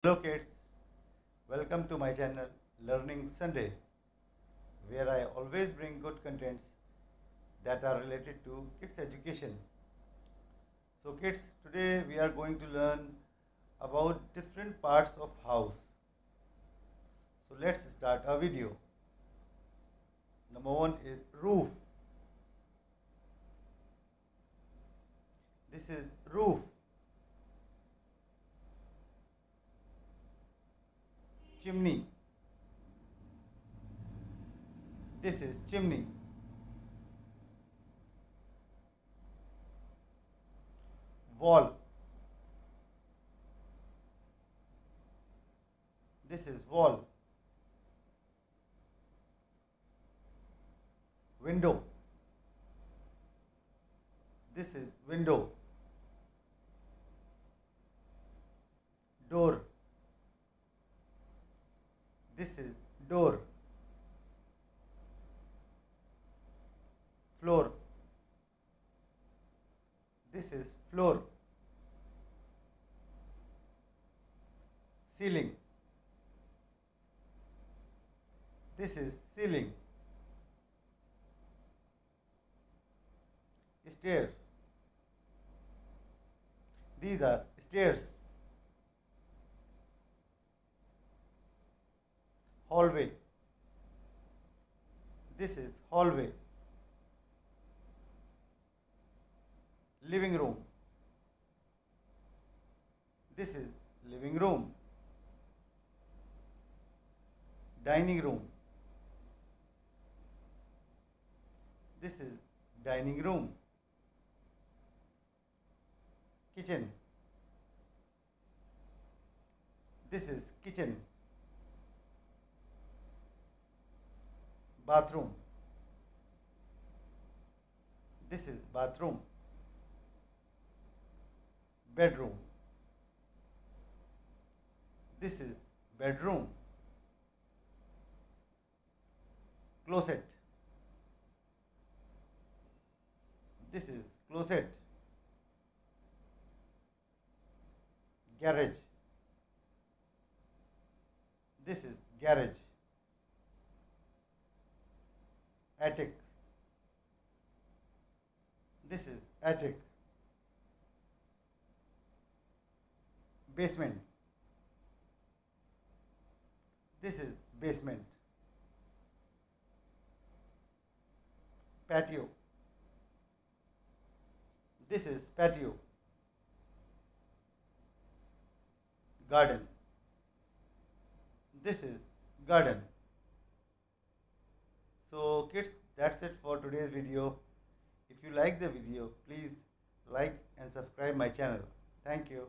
Hello kids, welcome to my channel Learning Sunday, where I always bring good contents that are related to kids education. So kids, today we are going to learn about different parts of house. So let's start our video. Number one is roof. This is roof. Chimney. This is chimney. Wall. This is wall. Window. This is window. Door. This is door. Floor. This is floor. Ceiling. This is ceiling. Stair. These are stairs. Hallway. This is hallway. Living room. This is living room. Dining room. This is dining room. Kitchen. This is kitchen. Bathroom. This is bathroom. Bedroom. This is bedroom. Closet. This is closet. Garage. This is garage. Attic. This is attic. Basement. This is basement. Patio. This is patio. Garden. This is garden. So kids, that's it for today's video. If you like the video, please like and subscribe my channel. Thank you.